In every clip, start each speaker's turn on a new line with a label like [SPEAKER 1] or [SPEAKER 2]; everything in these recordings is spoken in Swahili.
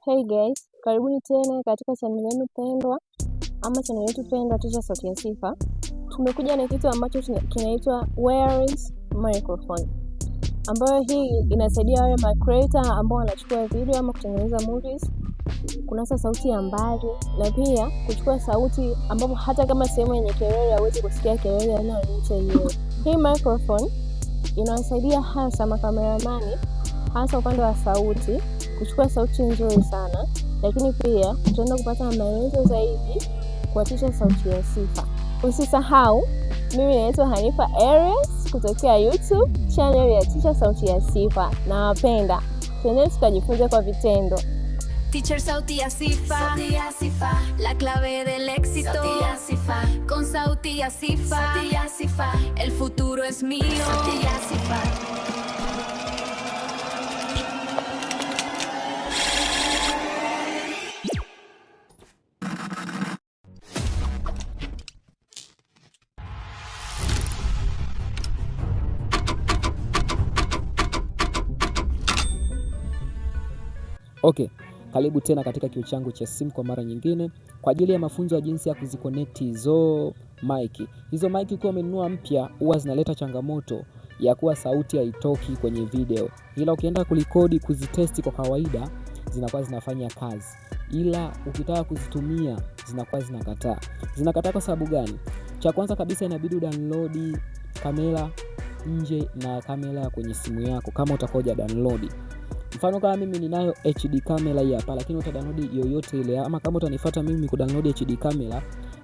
[SPEAKER 1] Hey guys, karibuni tena katika channel yenu pendwa ama channel yetu pendwa Teacher Sauti ya Sifa. Tumekuja na kitu ambacho kinaitwa wireless microphone, ambayo hii inasaidia wale creator ambao wanachukua video ama kutengeneza movies kunasa sauti ya mbali, na pia kuchukua sauti ambapo hata kama sehemu yenye kelele hauwezi kusikia kelele inayoonyesha hiyo. Hii microphone inawasaidia hasa makameramani, hasa upande wa sauti, kuchukua sauti nzuri sana, lakini pia tutaenda kupata maelezo zaidi kwa Teacher Sauti ya Sifa. Usisahau, mimi naitwa Hanifa Aries kutokea YouTube channel ya Teacher Sauti ya Sifa. Nawapenda. Twende tukajifunze kwa vitendo.
[SPEAKER 2] Teacher Sauti ya Sifa, Sauti ya Sifa, la clave del éxito. Sauti ya Sifa, con Sauti ya Sifa, Sauti ya Sifa, el futuro es mío. Sauti ya Sifa.
[SPEAKER 3] Okay, karibu tena katika kituo changu cha simu kwa mara nyingine kwa ajili ya mafunzo ya jinsi ya kuziconnect hizo mic. Hizo mic ukiwa umenunua mpya huwa zinaleta changamoto ya kuwa sauti haitoki kwenye video. Ila ukienda kurekodi kuzitesti kwa kawaida zinakuwa zinafanya kazi. Ila ukitaka kuzitumia zinakuwa zinakataa. Zinakataa kwa sababu gani? Cha kwanza kabisa inabidi download kamera nje na kamera kwenye simu yako kama utakoja download. Mfano kama mimi ninayo HD camera hii hapa, lakini utadownload yoyote ile, ama kama utanifuata mimi kudownload HD camera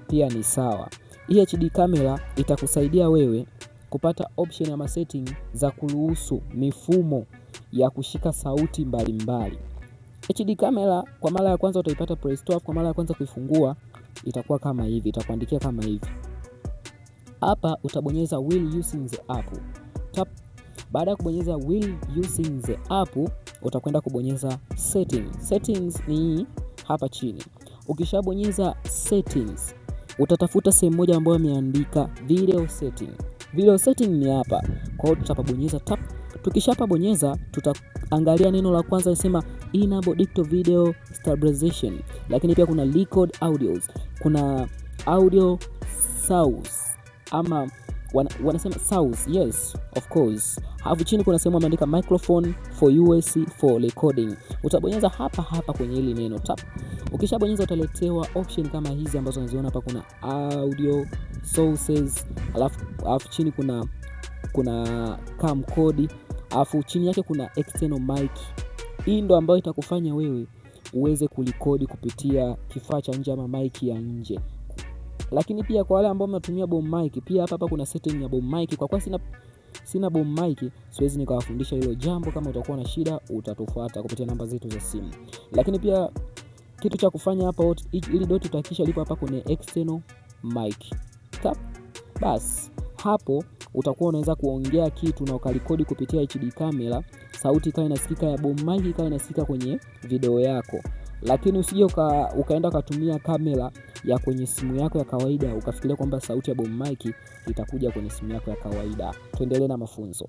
[SPEAKER 3] pia ni sawa. Hii HD camera itakusaidia wewe kupata option ama setting za kuruhusu mifumo ya kushika sauti mbalimbali. HD camera kwa mara ya kwanza utaipata Play Store. Kwa mara ya kwanza kuifungua itakuwa kama hivi, itakuandikia kama hivi. Hapa utabonyeza will using the app. Tap. Baada ya kubonyeza will using the app, utakwenda kubonyeza settings. Settings ni hapa chini. Ukishabonyeza settings, utatafuta sehemu moja ambayo imeandika video setting. Video setting ni hapa. Kwa hiyo tutapabonyeza tap. Tukishapabonyeza tutaangalia neno la kwanza linasema enable digital video stabilization. Lakini pia kuna record audios. Kuna audio source ama wanasema source, yes of course. Hapo chini kuna sehemu imeandika microphone for USB for recording. Utabonyeza hapa kwenye hili neno tap. Ukishabonyeza utaletewa option kama hizi ambazo unaziona hapa. Kuna audio sources, alafu chini kuna camcorder, alafu chini yake kuna external mic. Hii ndo ambayo itakufanya wewe uweze kurekodi kupitia kifaa cha nje ama mic ya nje. Lakini pia kwa wale ambao mnatumia boom mic, pia hapa kuna setting ya boom mic. Kwa kuwa sina boom mic, siwezi nikawafundisha hilo jambo. Kama utakuwa na shida utatufuata kupitia namba zetu za simu. Lakini pia kitu cha kufanya hapa, ili dot utahakisha lipo hapa kwenye external mic. Tap. Bas, hapo utakuwa unaweza kuongea kitu na ukarekodi kupitia HD camera, sauti ikawa inasikika ya boom mic, ikawa inasikika kwenye video yako. Lakini usije ukaenda kutumia kamera ya kwenye simu yako ya kawaida ukafikiria kwamba sauti ya boom mic itakuja kwenye simu yako ya kawaida. Tuendelee na mafunzo.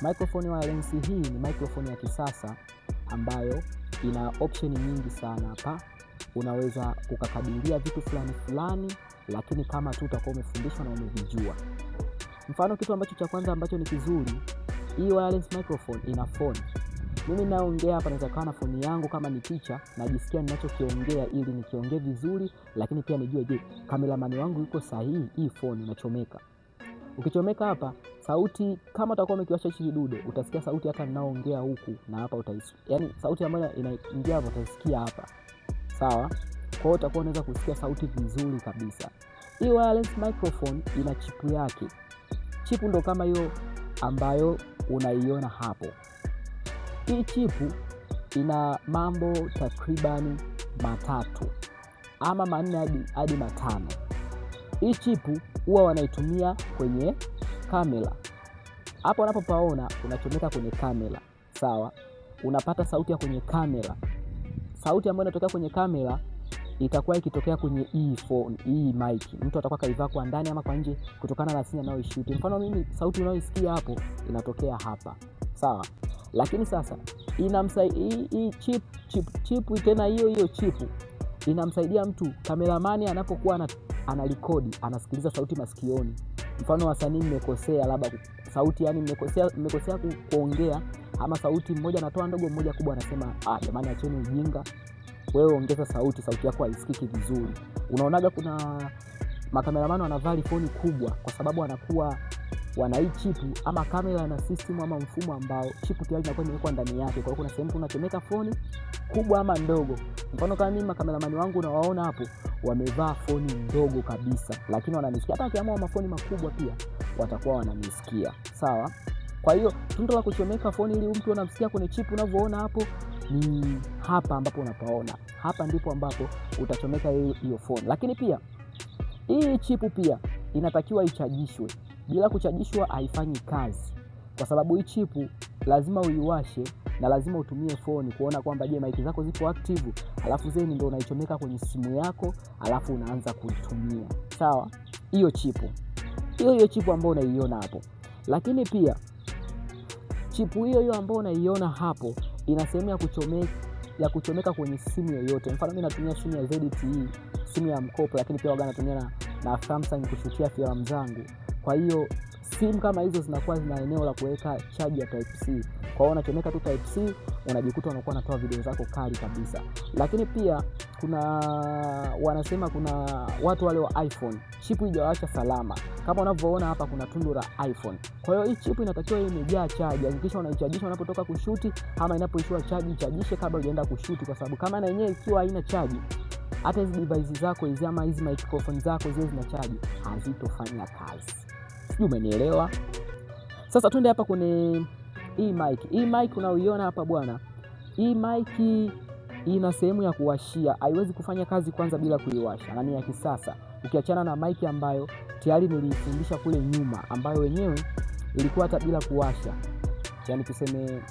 [SPEAKER 3] Microphone wireless hii ni microphone ya kisasa ambayo ina option nyingi sana hapa. Unaweza ukakadiria vitu fulani, lakini kama tu utakuwa umefundishwa na umevijua. Mfano kitu ambacho cha kwanza ambacho ni kizuri, hii wireless microphone ina phone. Mimi naongea hapa naweza kuwa na phone yangu kama ni picha, najisikia ninachokiongea ili nikiongee vizuri, lakini pia nijue je, cameraman wangu yuko sahihi. Hii phone inachomeka. Ukichomeka hapa sauti, kama utakuwa umekiwasha hichi dude, utasikia sauti hata ninaoongea huku na hapa utaisikia. Yaani sauti ambayo inaingia hapo utasikia hapa. Sawa? Kwa hiyo utakuwa unaweza kusikia sauti vizuri kabisa. Hii wireless microphone ina chipu yake. Chipu ndo kama hiyo ambayo unaiona hapo. Hii chipu ina mambo takriban 3 ama 4 hadi 5. Hii chipu huwa wanaitumia kwenye kamera. Hapo unapopaona unachomeka kwenye kamera. Sawa? Unapata sauti ya kwenye kamera. Sauti ambayo inatokea kwenye kamera itakuwa ikitokea kwenye phone, mic. Mtu atakuwa kaivaa kwa ndani ama kwa nje kutokana na scene anayoshoot. Mfano mimi sauti unayosikia hapo inatokea hapa. Sawa? Lakini sasa hii chip tena hiyo chip inamsaidia mtu kameramani anapokuwa analikodi, anasikiliza sauti masikioni. Mfano wasanii mmekosea labda sauti, yani mmekosea kuongea, ama sauti mmoja anatoa ndogo mmoja kubwa, anasema jamani acheni ujinga, wewe ongeza sauti yako haisikiki vizuri. Unaonaga kuna makameramani wanavaa phone kubwa kwa sababu wanakuwa wana hii chip ama kamera na system ama mfumo ambao chip tayari inakuwa imewekwa ndani yake. Kwa hiyo kuna sehemu tunachomeka phone kubwa ama ndogo. Mfano kama mimi makameramani wangu nawaona hapo wamevaa phone ndogo kabisa, lakini wananisikia. Hata kiamua mafoni makubwa pia watakuwa wananisikia. Sawa? Kwa hiyo tunda la kuchomeka phone ili mtu anamsikia kwenye chip unavyoona hapo ni hapa ambapo unapaona. Hapa ndipo ambapo utachomeka hiyo phone. Lakini pia hii chip pia inatakiwa ichajishwe. Bila kuchajishwa haifanyi kazi, kwa sababu hii chip lazima uiwashe na lazima utumie phone kuona kwamba je, mic zako zipo active, alafu zeni ndio unaichomeka kwenye simu yako, alafu unaanza kuitumia. Sawa? Hiyo chip ambayo unaiona hapo. Lakini pia chip hiyo ambayo unaiona hapo ina sehemu ya kuchomeka kwenye simu yoyote. Mfano mimi natumia simu ya ZTE, simu ya mkopo, lakini pia natumia na Samsung kushutia filamu zangu. Kwa hiyo simu kama hizo zinakuwa zina eneo la kuweka charge ya type C. Kwa hiyo unachomeka tu type C, unajikuta unakuwa unatoa video zako kali kabisa. Lakini pia wanasema kuna watu wale wa iPhone chip haijawaacha salama. Kama unavyoona hapa kuna tundu la iPhone. Kwa hiyo hii chip inatakiwa imejaa charge. Hakikisha unaichajisha unapotoka kushuti, ama inapoishiwa charge chajishe kabla hujaenda kushuti, kwa sababu kama na yenyewe ikiwa haina charge, hata hizi device zako hizi ama hizi microphone zako zile zina charge hazitofanya kazi. Sijui umenielewa? Sasa twende hapa kwenye hii mic. Hii mic unaoiona hapa bwana, hii mic ina sehemu ya kuwashia. Haiwezi kufanya kazi kwanza bila kuiwasha, na ni ya kisasa. Ukiachana na mic ambayo tayari nilifundisha kule nyuma, ambayo wenyewe ilikuwa hata bila kuwasha. Yaani tuseme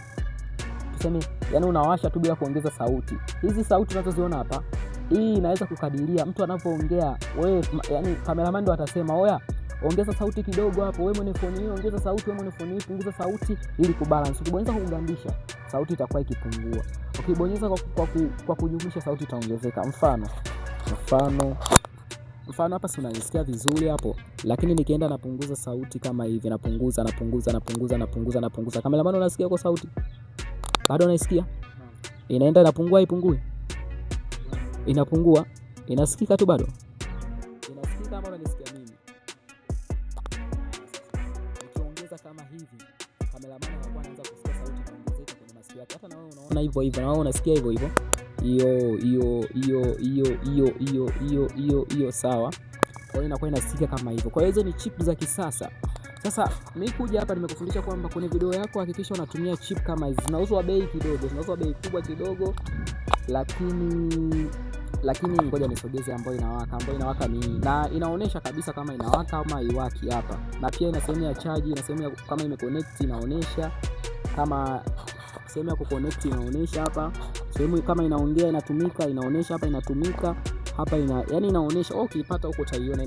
[SPEAKER 3] yani unawasha tu bila kuongeza sauti. Hizi sauti unazoziona hapa, hii inaweza kukadiria mtu anapoongea. Wewe yani cameraman ndo atasema, "Oya, ongeza sauti kidogo hapo, wewe mwenye phone hiyo ongeza sauti, wewe mwenye phone hii punguza sauti," ili kubalance. Ukibonyeza kugandisha, sauti itakuwa ikipungua. Ukibonyeza kwa kujumlisha, sauti itaongezeka. Mfano hapa si unanisikia vizuri hapo, lakini nikienda napunguza sauti kama hivi, napunguza. Cameraman unasikia kwa sauti? Bado unaisikia? Inaenda inapungua, ipungui? Inapungua. Inasikika tu bado? Inasikika kama unanisikia mimi. Ukiongeza kama hivi, cameraman anakuwa anaanza kusikia sauti inaongezeka kwenye masikio yake. Hata na wewe unaona hivyo, na wewe unasikia hivyo. Hiyo sawa. Kwa hiyo inakuwa inasikika kama hivyo. Kwa hiyo hizo ni chip za kisasa. Sasa mimi kuja hapa nimekufundisha kwamba kwenye video yako hakikisha unatumia chip kama hizi. Zinauzwa bei kidogo, zinauzwa bei kubwa kidogo, lakini ngoja nisogeze ambayo inawaka mimi. Na inaonesha kabisa kama inawaka ama haiwaki hapa. Na pia ina sehemu ya charge, ina sehemu ya kama imeconnect inaonesha, kama sehemu ya kuconnect inaonesha hapa. Sehemu kama inaongea inatumika inaonesha hapa, inatumika hapa, yani inaonesha. Ukipata huko utaiona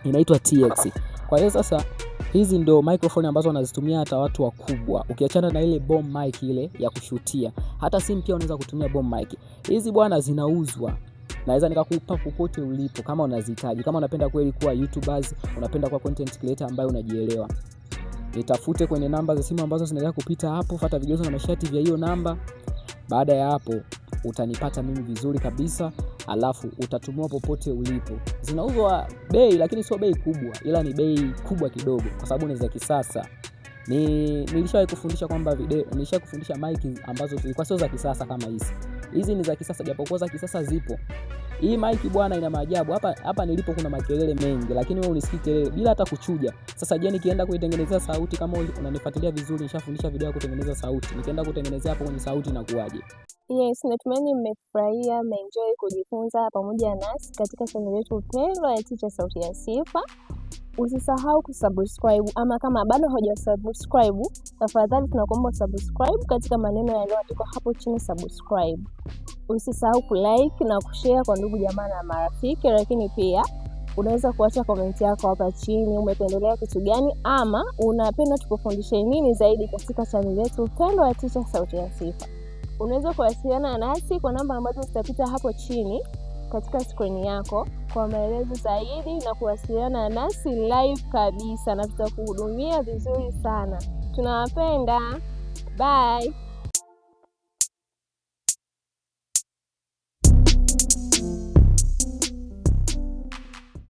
[SPEAKER 3] inaitwa TX. Kwa hiyo sasa hizi ndo microphone ambazo wanazitumia hata watu wakubwa. Ukiachana na ile bomb mic ile ya kushutia, hata simu pia unaweza kutumia bomb mic. Hizi bwana zinauzwa. Naweza nikakupa popote ulipo kama unazihitaji. Kama unapenda kweli kuwa YouTubers, unapenda kuwa content creator ambaye unajielewa, nitafute kwenye namba za simu ambazo zinaendelea kupita hapo, fuata vigezo na masharti vya hiyo namba. Baada ya hapo utanipata mimi vizuri kabisa, alafu utatumua popote ulipo. Zinauzwa bei, lakini sio bei kubwa, ila ni bei kubwa kidogo kwa sababu ni za kisasa. Nilishawahi kufundisha kwamba nilishawahi mic ambazo zilikuwa sio za kisasa kama hizi. Hizi ni za kisasa, japokuwa za kisasa zipo. Hii mic bwana ina maajabu. Hapa nilipo kuna makelele mengi, lakini wewe unisikii kelele bila hata kuchuja. Sasa je, nikienda kuitengenezea sauti, kama unanifuatilia vizuri, nishafundisha video ya kutengeneza sauti. Nikienda kutengenezea hapo kwenye sauti inakuaje?
[SPEAKER 1] Yes, natumaini mmefurahia, mmeenjoy kujifunza pamoja nasi katika channel yetu pendwa ya Teacher Sauti ya Sifa. Usisahau kusubscribe, ama kama bado hujasubscribe, tafadhali tunakuomba subscribe katika maneno yaliyoandikwa hapo chini subscribe. Usisahau kulike na kushare kwa ndugu jamaa na marafiki, lakini pia unaweza kuacha komenti yako hapa chini, umependelea kitu gani ama unapenda tukufundishe nini zaidi katika channel yetu pendwa ya Teacher Sauti ya Sifa. Unaweza kuwasiliana nasi kwa namba ambazo zitapita hapo chini katika screen yako kwa maelezo zaidi na kuwasiliana nasi live kabisa, na tutakuhudumia vizuri sana. Tunawapenda. Bye.